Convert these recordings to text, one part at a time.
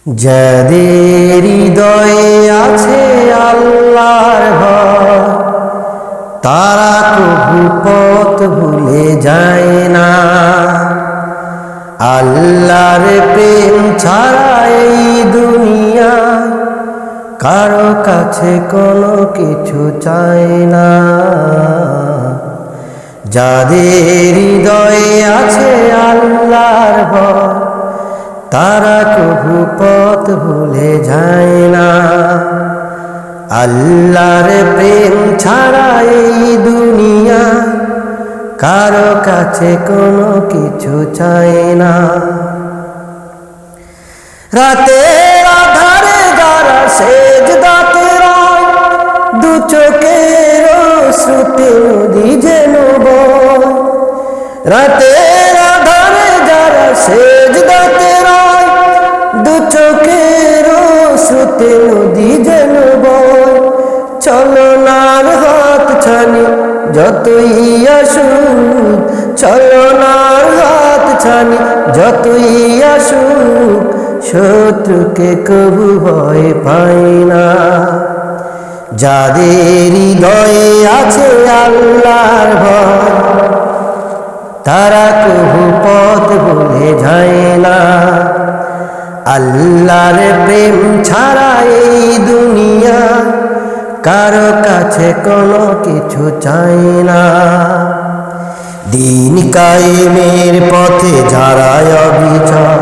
যাদের হৃদয়ে আছে আল্লাহর ভয়, তারা কভু পথ ভুলে যায় না। আল্লাহর প্রেম ছাড়া এই দুনিয়ায় কারো কাছে কোনো কিছু চায় না। যাদের হৃদয়ে আছে আল্লাহর ভয়, তারা কভু পথ ভুলে যায় না। আল্লাহর প্রেম ছাড়া এই দুনিয়া কারো কাছে কোনো কিছু চায় না। রাতের আধারে যারা সেজদাতে রয়, দু চোখের শ্রুতি নদী যেন বয়। রাতের আধারে যারা সেজদাতে রয়, দু চোখের শ্রুতি নদী যেন বয়। চলনার হাত ছানি যতই আসুক, চলনার হাত ছানি যতই আসুক, শত্রুকে কবু ভয় পায় না। যাদের হৃদয়ে আছে আল্লাহর ভয়, তারা কবু পথ ভুলে যায় না। আল্লাহর প্রেম ছাড়া এই দুনিয়া কারো কাছে কোনো কিছু চায় না। দিন কায়েমের পথে যারা অবিচল,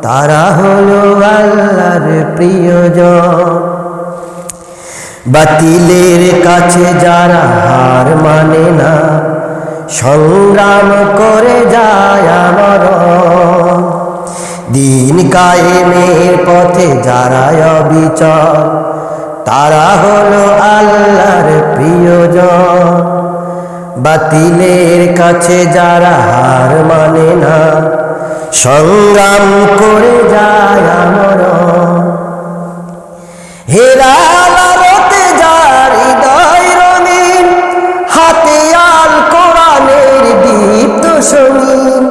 তারা হলো আল্লাহর প্রিয়জন। বাতিলের কাছে যারা হার মানে না, সংগ্রাম করে যায় আমরণ। দিন কায়েমের পথে যারা অবিচল, তারা হলো আল্লাহর প্রিয়জন। বাতিলের কাছে যারা হার মানে না, সংগ্রাম করে যায় আমরণ। হেরাল আলোতে যার হৃদয় রঙিন, হাতে আল কোরআনের দীপ্ত সঙ্গীন।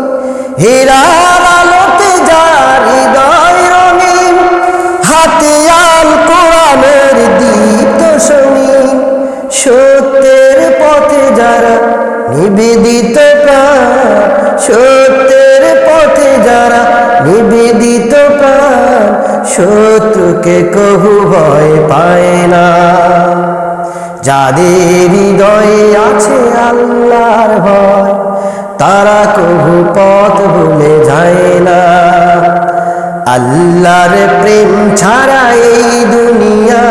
হেরাল আলোতে যার হৃদয় রঙিন, হাতে আল কোরআনের দীপ্ত সঙ্গীন। সত্যের পথে যারা নিবেদিত প্রাণ, সত্যের পথে যারা নিবেদিত প্রাণ, শত্রুকে কভু ভয় পায় না। যাদের হৃদয়ে আছে আল্লাহর ভয়, তারা কভু পথ ভুলে যায় না। আল্লাহর প্রেম ছাড়া এই দুনিয়া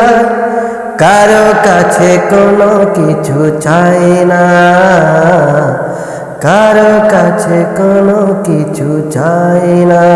কারো কাছে কোনো কিছু চায় না। কারো কাছে কোনো কিছু চায় না।